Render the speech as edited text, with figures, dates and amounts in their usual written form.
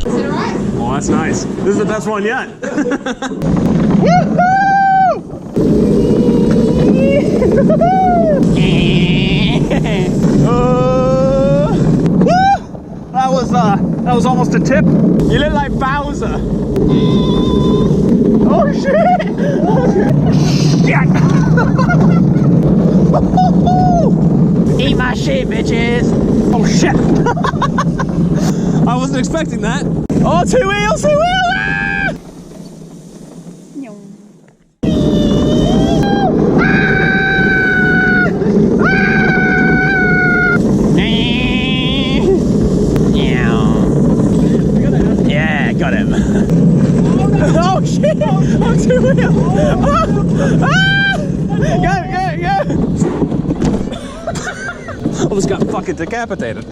Is it alright? Oh, that's nice. This is the best one yet. That was almost a tip. You look like Bowser. Oh shit! Shit! Eat my shit, bitches! Oh shit! I wasn't expecting that. Oh, two wheels, two wheels! Yeah, got him. Oh shit! Oh, two wheels! Go! Almost got fucking decapitated.